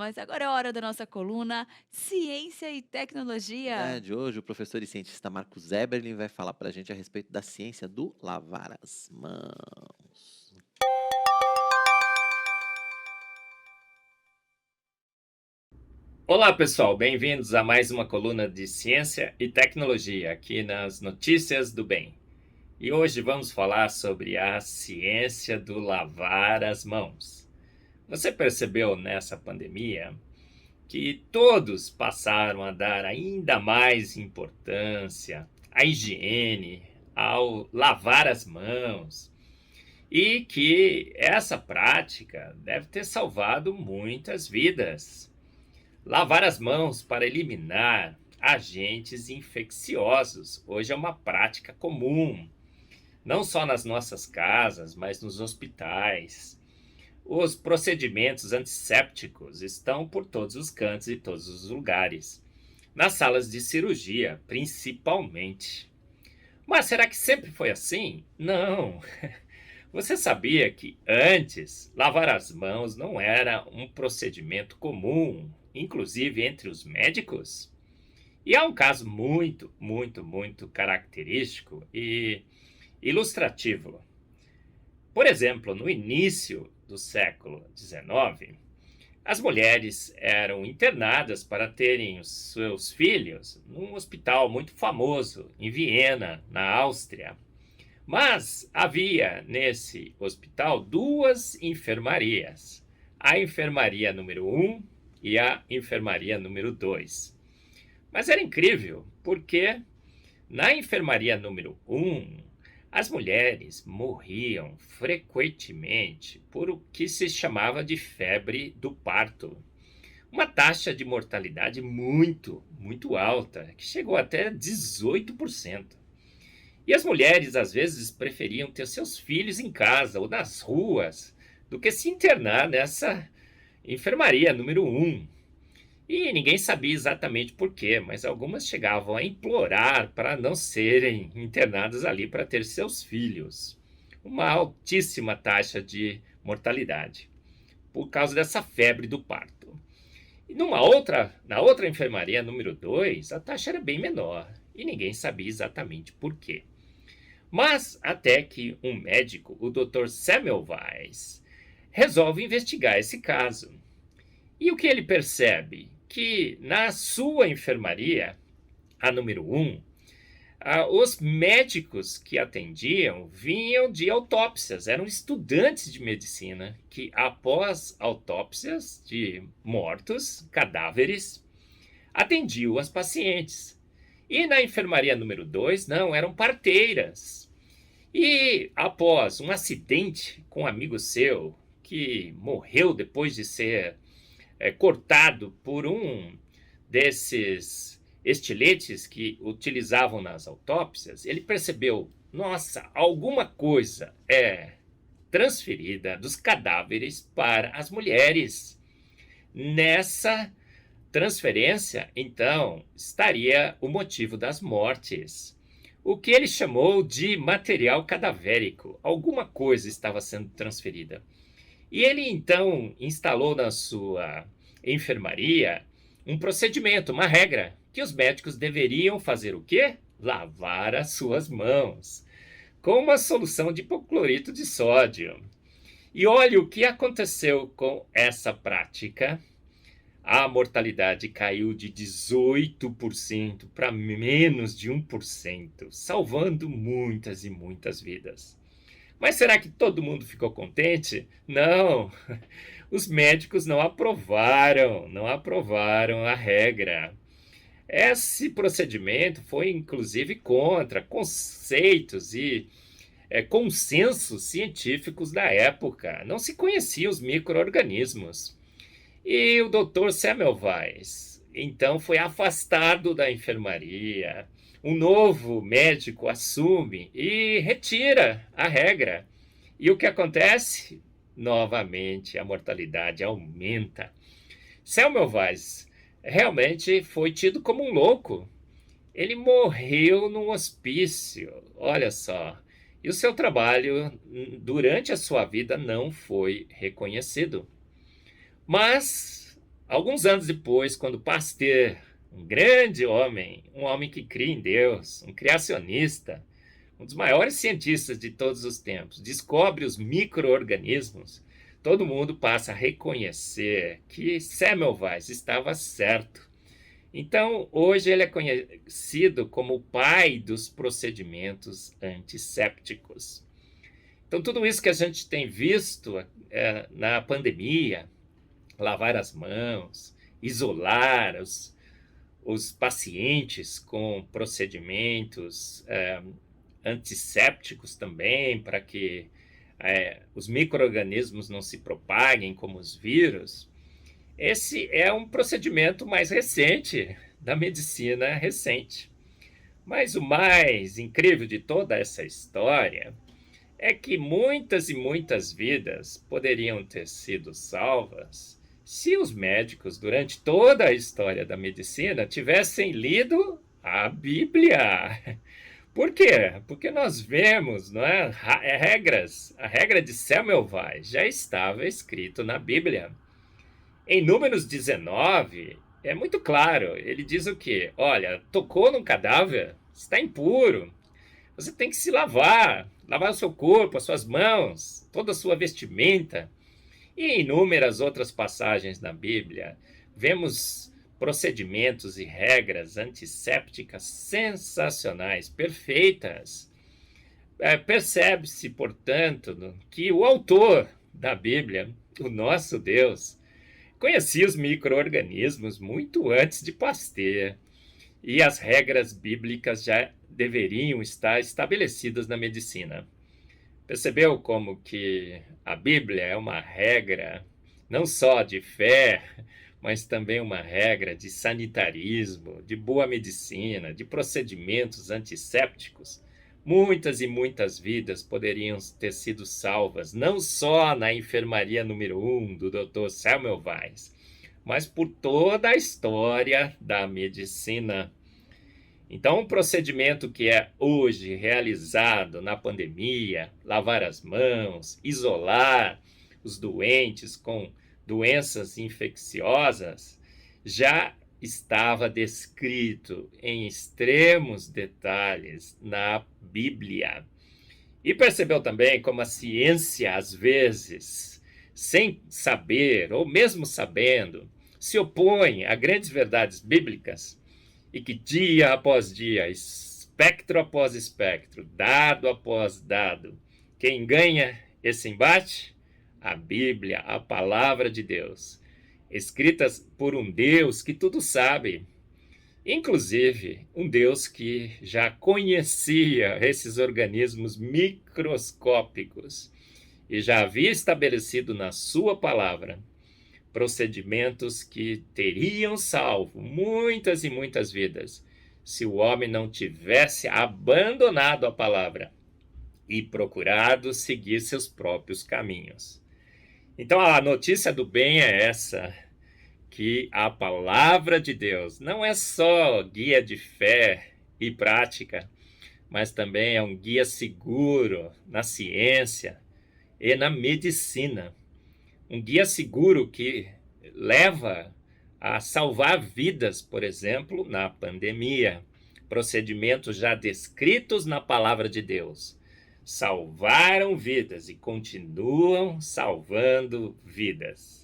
mas agora é hora da nossa coluna Ciência e Tecnologia. Verdade, hoje o professor e cientista Marcos Eberlin vai falar para a gente a respeito da ciência do lavar as mãos. Olá, pessoal, bem-vindos a mais uma coluna de ciência e tecnologia aqui nas Notícias do Bem. E hoje vamos falar sobre a ciência do lavar as mãos. Você percebeu nessa pandemia que todos passaram a dar ainda mais importância à higiene, ao lavar as mãos, e que essa prática deve ter salvado muitas vidas. Lavar as mãos para eliminar agentes infecciosos hoje é uma prática comum, não só nas nossas casas, mas nos hospitais. Os procedimentos antissépticos estão por todos os cantos e todos os lugares, nas salas de cirurgia, principalmente. Mas será que sempre foi assim? Não. Você sabia que antes lavar as mãos não era um procedimento comum, inclusive entre os médicos? E há um caso muito característico e ilustrativo. Por exemplo, no início do século XIX, as mulheres eram internadas para terem os seus filhos num hospital muito famoso em Viena, na Áustria. Mas havia nesse hospital duas enfermarias, a enfermaria número 1 e a enfermaria número 2. Mas era incrível, porque na enfermaria número 1, as mulheres morriam frequentemente por o que se chamava de febre do parto. Uma taxa de mortalidade muito alta, que chegou até 18%. E as mulheres, às vezes, preferiam ter seus filhos em casa ou nas ruas do que se internar nessa enfermaria número 1. E ninguém sabia exatamente por quê, mas algumas chegavam a implorar para não serem internadas ali para ter seus filhos. Uma altíssima taxa de mortalidade por causa dessa febre do parto. E na outra enfermaria, número 2, a taxa era bem menor e ninguém sabia exatamente por quê. Mas até que um médico, o Dr. Semmelweis, resolve investigar esse caso. E o que ele percebe? Que na sua enfermaria, a número 1, os médicos que atendiam vinham de autópsias, eram estudantes de medicina que, após autópsias de mortos, cadáveres, atendiam as pacientes. E na enfermaria número 2, não, eram parteiras. E após um acidente com um amigo seu, que morreu depois de ser cortado por um desses estiletes que utilizavam nas autópsias, ele percebeu, nossa, alguma coisa é transferida dos cadáveres para as mulheres. Nessa transferência, então, estaria o motivo das mortes. O que ele chamou de material cadavérico. Alguma coisa estava sendo transferida. E ele, então, instalou na sua enfermaria um procedimento, uma regra, que os médicos deveriam fazer o quê? Lavar as suas mãos, com uma solução de hipoclorito de sódio. E olha o que aconteceu com essa prática. A mortalidade caiu de 18% para menos de 1%, salvando muitas e muitas vidas. Mas será que todo mundo ficou contente? Não. Os médicos não aprovaram a regra. Esse procedimento foi inclusive contra conceitos e consensos científicos da época. Não se conheciam os micro-organismos. E o Dr. Semmelweis, então, foi afastado da enfermaria. Um novo médico assume e retira a regra. E o que acontece? Novamente, a mortalidade aumenta. Semmelweis realmente foi tido como um louco. Ele morreu num hospício, olha só. E o seu trabalho durante a sua vida não foi reconhecido. Mas Alguns anos depois, quando Pasteur, um grande homem, um homem que cria em Deus, um criacionista, um dos maiores cientistas de todos os tempos, descobre os micro-organismos, todo mundo passa a reconhecer que Semmelweis estava certo. Então, hoje ele é conhecido como o pai dos procedimentos antissépticos. Então, tudo isso que a gente tem visto na pandemia, lavar as mãos, isolar os pacientes com procedimentos antissépticos também, para que os micro-organismos não se propaguem como os vírus, esse é um procedimento mais recente, da medicina recente. Mas o mais incrível de toda essa história é que muitas e muitas vidas poderiam ter sido salvas se os médicos, durante toda a história da medicina, tivessem lido a Bíblia. Por quê? Porque nós vemos, não é, regras, a regra de Semmelweis já estava escrito na Bíblia. Em Números 19, é muito claro, ele diz o quê? Olha, tocou num cadáver, está impuro, você tem que se lavar o seu corpo, as suas mãos, toda a sua vestimenta. E em inúmeras outras passagens na Bíblia, vemos procedimentos e regras antissépticas sensacionais, perfeitas. Percebe-se, portanto, que o autor da Bíblia, o nosso Deus, conhecia os micro-organismos muito antes de Pasteur, e as regras bíblicas já deveriam estar estabelecidas na medicina. Percebeu como que a Bíblia é uma regra não só de fé, mas também uma regra de sanitarismo, de boa medicina, de procedimentos antissépticos? Muitas e muitas vidas poderiam ter sido salvas, não só na enfermaria número 1 do Dr. Semmelweis, mas por toda a história da medicina. Então, um procedimento que é hoje realizado na pandemia, lavar as mãos, isolar os doentes com doenças infecciosas, já estava descrito em extremos detalhes na Bíblia. E percebeu também como a ciência, às vezes, sem saber, ou mesmo sabendo, se opõe a grandes verdades bíblicas, e que dia após dia, espectro após espectro, dado após dado, quem ganha esse embate? A Bíblia, a palavra de Deus, escritas por um Deus que tudo sabe, inclusive um Deus que já conhecia esses organismos microscópicos e já havia estabelecido na sua palavra procedimentos que teriam salvo muitas e muitas vidas se o homem não tivesse abandonado a palavra e procurado seguir seus próprios caminhos. Então a notícia do bem é essa, que a palavra de Deus não é só guia de fé e prática, mas também é um guia seguro na ciência e na medicina. Um guia seguro que leva a salvar vidas, por exemplo, na pandemia. Procedimentos já descritos na palavra de Deus salvaram vidas e continuam salvando vidas.